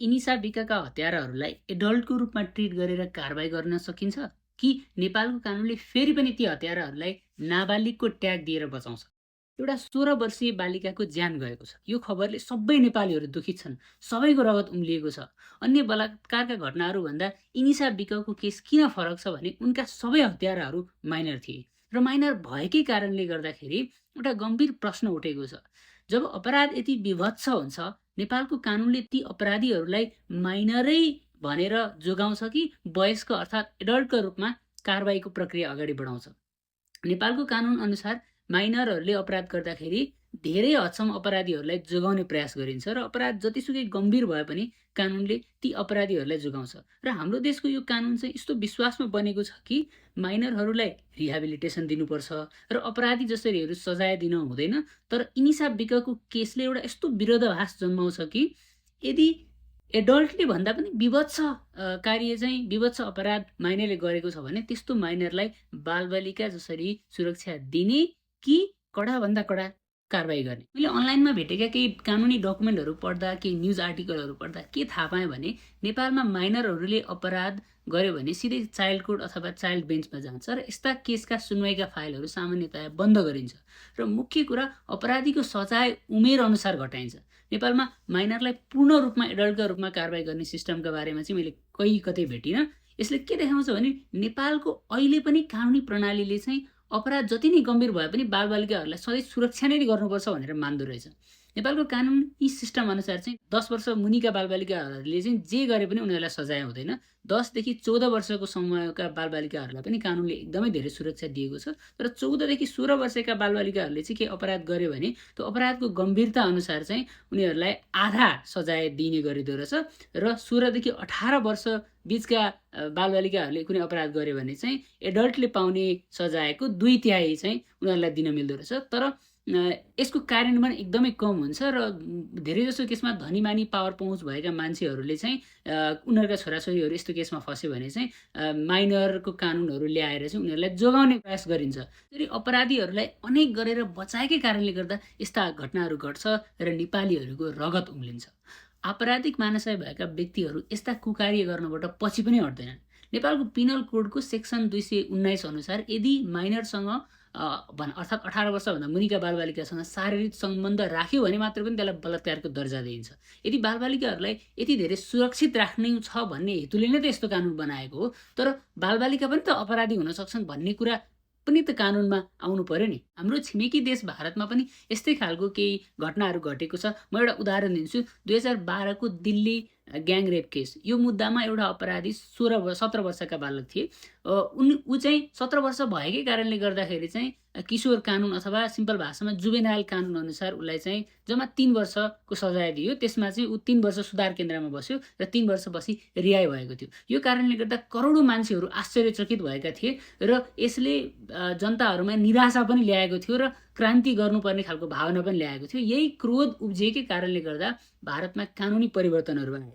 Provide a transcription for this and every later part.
इनिसा बिकाका हत्याराहरूलाई एडल्टको रूपमा ट्रिट गरेर कारबाही गर्न सकिन्छ कि नेपालको कानुनले फेरि पनि ती हत्याराहरूलाई नाबालिगको ट्याग दिएर बचाउँछ? एउटा 16 वर्षीय बालिकाको ज्यान गएको छ। यो खबरले सबै नेपालीहरू दुखित छन्। सबैको रगत उम्लिएको छ। अन्य बलात्कारका घटनाहरूभन्दा इनिसा बिकाको केस किन फरक छ भने उनका सबै हत्याराहरू माइनर थिए र माइनर भएकै कारणले गर्दाखेरि एउटा गम्भीर प्रश्न उठेको छ। जब अपराध यति विभत्स हुन्छ, नेपालको कानुनले ती अपराधीहरूलाई माइनरै भनेर जोगाउँछ कि वयस्क अर्थात् एडल्टको रूपमा कारबाहीको प्रक्रिया अगाडि बढाउँछ? नेपालको कानुन अनुसार माइनरहरूले अपराध गर्दाखेरि धेरै हदसम्म अपराधीहरूलाई जोगाउने प्रयास गरिन्छ र अपराध जतिसुकै गम्भीर भए पनि कानुनले ती अपराधीहरूलाई जोगाउँछ। र हाम्रो देशको यो कानुन चाहिँ यस्तो विश्वासमा बनेको छ कि माइनरहरूलाई रिहाबिलिटेसन दिनुपर्छ र अपराधी जसरीहरू सजाय दिन हुँदैन। तर इनिसा बिकाको केसले एउटा यस्तो विरोधाभास जन्माउँछ कि यदि एडल्टले भन्दा पनि विभत्स कार्य चाहिँ विभत्स अपराध माइनरले गरेको छ भने त्यस्तो माइनरलाई बालबालिका जसरी सुरक्षा दिने कि कडाभन्दा कडा कारबाही गर्ने? मैले अनलाइनमा भेटेका केही कानुनी डकुमेन्टहरू पढ्दा, केही न्युज आर्टिकलहरू पढ्दा के थाहा पाएँ भने नेपालमा माइनरहरूले अपराध गर्यो भने सिधै चाइल्ड कोर्ट अथवा चाइल्ड बेन्चमा जान्छ र यस्ता केसका सुनवाईका फाइलहरू सामान्यतया बन्द गरिन्छ र मुख्य कुरा अपराधीको सजाय उमेर अनुसार घटाइन्छ। नेपालमा माइनरलाई पूर्ण रूपमा एडल्टका रूपमा कारबाही गर्ने सिस्टमका बारेमा चाहिँ मैले कतै भेटिनँ। यसले के देखाउँछ भने नेपालको अहिले पनि कानुनी प्रणालीले चाहिँ अपराध जति नै गम्भीर भए पनि बालबालिकाहरूलाई सधैँ सुरक्षा नै गर्नुपर्छ भनेर मान्दो रहेछ। नेपालको कानुन यी सिस्टम अनुसार चाहिँ 10 वर्ष मुनिका बालबालिकाहरूले चाहिँ जे गरे पनि उनीहरूलाई सजाय हुँदैन। 10 देखि 14 वर्षको समयका बालबालिकाहरूलाई पनि कानुनले एकदमै धेरै सुरक्षा दिएको छ। तर 14 देखि 16 वर्षका बालबालिकाहरूले चाहिँ के अपराध गर्यो भने त्यो अपराधको गम्भीरता अनुसार चाहिँ उनीहरूलाई आधा सजाय दिने गरिदो रहेछ र 16 देखि 18 वर्ष बीचका बालबालिकाहरूले कुनै अपराध गर्यो भने चाहिँ एडल्टले पाउने सजायको 2/3 चाहिँ उनीहरूलाई दिन मिल्दो रहेछ। तर यसको कार्यान्वयन एकदमै कम हुन्छ र धेरैजसो केसमा धनीमानी पावर पहुँच भएका मान्छेहरूले चाहिँ उनीहरूका छोराछोरीहरू यस्तो केसमा फस्यो भने चाहिँ माइनरको कानुनहरू ल्याएर चाहिँ उनीहरूलाई जोगाउने प्रयास गरिन्छ। त्यसरी अपराधीहरूलाई अनेक गरेर बचाएकै कारणले गर्दा यस्ता घटनाहरू घट्छ र नेपालीहरूको रगत उम्लिन्छ। आपराधिक मानसाय भएका व्यक्तिहरू यस्ता कुकार्य गर्नबाट पछि पनि हट्दैनन्। नेपालको पिनल कोडको सेक्सन 219 अनुसार यदि माइनरसँग अर्थात् 18 वर्षभन्दा मुनिका बालबालिकासँग शारीरिक सम्बन्ध राख्यो भने मात्र पनि त्यसलाई बलात्कारको दर्जा दिइन्छ। यदि बालबालिकाहरूलाई यति धेरै सुरक्षित राख्नु छ भन्ने हेतुले नै त यस्तो कानुन बनाएको हो। तर बालबालिका पनि त अपराधी हुन सक्छन् भन्ने कुरा पनि त कानुनमा आउनु पर्यो नि। हाम्रो छिमेकी देश भारतमा पनि यस्तै खालको केही घटनाहरू घटेको छ। म एउटा उदाहरण दिन्छु। 2012 को दिल्ली ग्याङ रेप केस। यो मुद्दामा एउटा अपराधी 17 वर्षका बालक थिए। ऊ चाहिँ 17 वर्ष भएकै कारणले गर्दाखेरि चाहिँ किशोर कानुन अथवा सिम्पल भाषामा जुवेनाइल कानुन अनुसार उसलाई चाहिँ जम्मा 3 वर्षको सजाय दियो। त्यसमा चाहिँ ऊ 3 वर्ष सुधार केन्द्रमा बस्यो र 3 वर्षपछि रिहाई भएको थियो। यो कारणले गर्दा करोडौं मान्छेहरू आश्चर्यचकित भएका थिए र यसले जनताहरूमा निराशा पनि ल्याएको थियो र क्रान्ति गर्नुपर्ने खालको भावना पनि ल्याएको थियो। यही क्रोध उब्जिएकै कारणले गर्दा भारतमा कानुनी परिवर्तनहरू आए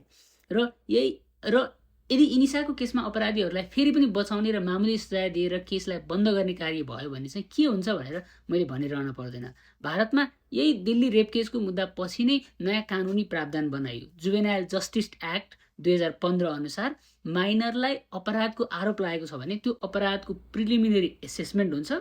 र यदि इनिसाको केसमा अपराधीहरूलाई फेरि पनि बचाउने र मामुली सजाय दिएर केसलाई बन्द गर्ने कार्य भयो भने चाहिँ के हुन्छ भनेर मैले भनिरहन पर्दैन। भारतमा यही दिल्ली रेप केसको मुद्दा पछि नै नयाँ कानुनी प्रावधान बनाइयो। जुवेनाइल जस्टिस एक्ट 2015 अनुसार माइनरलाई अपराधको आरोप लागेको छ भने त्यो अपराधको प्रिलिमिनरी एसेसमेन्ट हुन्छ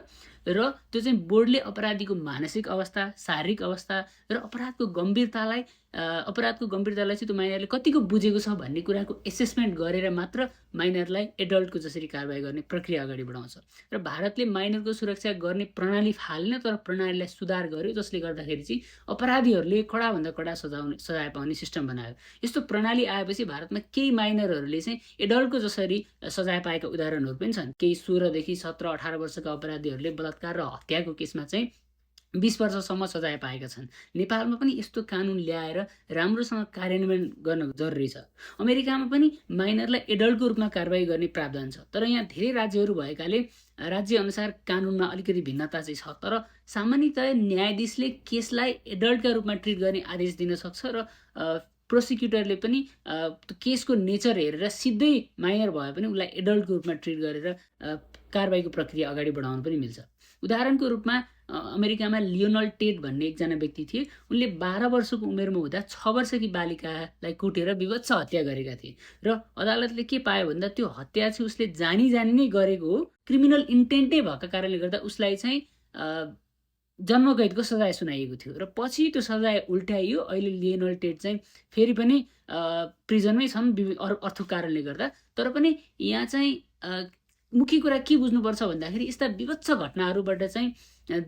र त्यो चाहिँ बोर्डले अपराधीको मानसिक अवस्था, शारीरिक अवस्था र अपराधको गम्भीरतालाई चाहिँ त्यो माइनरले कतिको बुझेको छ भन्ने कुराको एसेसमेन्ट गरेर मात्र माइनरलाई एडल्टको जसरी कारबाही गर्ने प्रक्रिया अगाडि बढाउँछ। र भारतले माइनरको सुरक्षा गर्ने प्रणाली फालेन तर प्रणालीलाई सुधार गर्यो, जसले गर्दाखेरि चाहिँ अपराधीहरूले कडाभन्दा कडा सजाय पाउने सिस्टम बनायो। यस्तो प्रणाली आएपछि भारतमा केही माइनरहरूले चाहिँ एडल्टको जसरी सजाय पाएका उदाहरणहरू पनि छन्। केही 16 देखि 17, 18 वर्षका अपराधीहरूले बलात्कार र हत्याको केसमा चाहिँ 20 वर्षसम्म सजाय पाएका छन्। नेपालमा पनि यस्तो कानुन ल्याएर राम्रोसँग कार्यान्वयन गर्न जरुरी छ। अमेरिकामा पनि माइनरलाई एडल्टको रूपमा कारबाही गर्ने प्रावधान छ। तर यहाँ धेरै राज्यहरू भएकाले राज्य अनुसार कानुनमा अलिकति भिन्नता चाहिँ छ। तर सामान्यतया न्यायाधीशले केसलाई एडल्टका रूपमा ट्रिट गर्ने आदेश दिन सक्छ र प्रोसिक्युटरले पनि केसको नेचर हेरेर सिधै माइनर भए पनि उसलाई एडल्टको रूपमा ट्रिट गरेर कारबाहीको प्रक्रिया अगाडि बढाउन पनि मिल्छ। उदाहरणको रूपमा अमेरिकामा लियोनल टेट भन्ने एकजना व्यक्ति थिए। उनले 12 वर्षको उमेरमा हुँदा 6 वर्षकी बालिकालाई कुटेर विभत्स हत्या गरेका थिए र अदालतले के पायो भन्दा त्यो हत्या चाहिँ उसले जानी नै गरेको हो। क्रिमिनल इन्टेन्टै भएको कारणले गर्दा उसलाई चाहिँ जन्मकैदको सजाय सुनाइएको थियो र पछि त्यो सजाय उल्टाइयो। अहिले लियोनल टेट चाहिँ फेरि पनि प्रिजनमै छन् अर्को कारणले गर्दा। तर पनि यहाँ चाहिँ मुख्य कुरा के बुझ्नुपर्छ भन्दाखेरि यस्ता विभत्स घटनाहरूबाट चाहिँ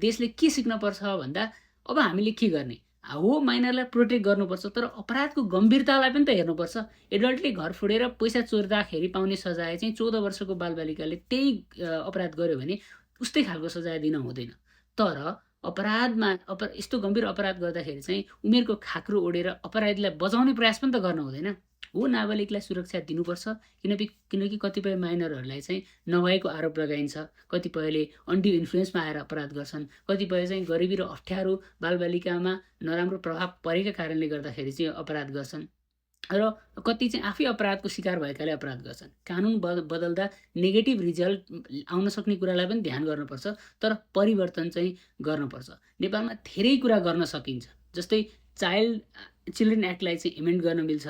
देशले के सिक्नुपर्छ भन्दा अब हामीले के गर्ने हो, माइनरलाई प्रोटेक्ट गर्नुपर्छ, तर अपराधको गम्भीरतालाई पनि त हेर्नुपर्छ। एडल्टले घर फोडेर पैसा चोर्दाखेरि पाउने सजाय चाहिँ 14 वर्षको बालबालिकाले त्यही अपराध गर्यो भने उस्तै खालको सजाय दिन हुँदैन। तर अपराधमा यस्तो गम्भीर अपराध गर्दाखेरि चाहिँ उमेरको खाक्रो ओढेर अपराधीलाई बचाउने प्रयास पनि त गर्न हुँदैन हो। नाबालिगलाई सुरक्षा दिनुपर्छ, किनकि कतिपय माइनरहरूलाई चाहिँ नभएको आरोप लगाइन्छ, कतिपयले अन्डु इन्फ्लुएन्समा आएर अपराध गर्छन्, कतिपय चाहिँ गरिबी र अप्ठ्यारो बालबालिकामा नराम्रो प्रभाव परेका कारणले गर्दाखेरि चाहिँ अपराध गर्छन् र कति चाहिँ आफै अपराधको शिकार भएकाले अपराध गर्छन्। कानुन बदल्दा नेगेटिभ रिजल्ट आउन सक्ने कुरालाई पनि ध्यान गर्नुपर्छ, तर परिवर्तन चाहिँ गर्नुपर्छ। नेपालमा धेरै कुरा गर्न सकिन्छ, जस्तै चिल्ड्रेन एक्टलाई चाहिँ एमेन्ड गर्न मिल्छ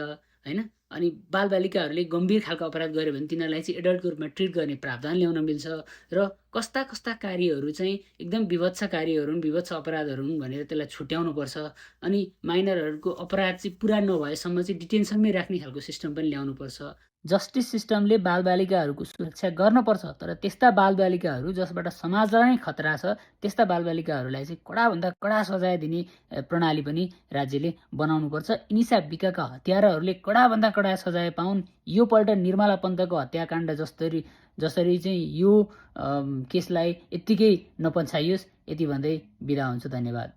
हैन। अनि बालबालिकाहरूले गम्भीर खालको अपराध गर्यो भने तिनीहरूलाई चाहिँ एडल्टको रूपमा ट्रिट गर्ने प्रावधान ल्याउन मिल्छ र कस्ता कार्यहरू चाहिँ एकदम विभत्स कार्यहरू हुन्, विभत्स अपराधहरू हुन् भनेर त्यसलाई छुट्याउनुपर्छ। अनि माइनरहरूको अपराध चाहिँ पुरा नभएसम्म चाहिँ डिटेन्सनमै राख्ने खालको सिस्टम पनि ल्याउनुपर्छ। जस्टिस सिस्टमले बालबालिकाहरूको सुरक्षा गर्नुपर्छ, तर त्यस्ता बालबालिकाहरू जसबाट समाजलाई नै खतरा छ त्यस्ता बालबालिकाहरूलाई चाहिँ कडाभन्दा कडा सजाय दिने प्रणाली पनि राज्यले बनाउनुपर्छ। इनिसा बिकाका हत्याराहरूले कडाभन्दा कडा सजाय पाउन्। यो पल्ट निर्मला पन्तको हत्याकाण्ड जसरी चाहिँ यो केसलाई यत्तिकै नपन्छाइयोस्, यति भन्दै बिदा हुन्छु। धन्यवाद।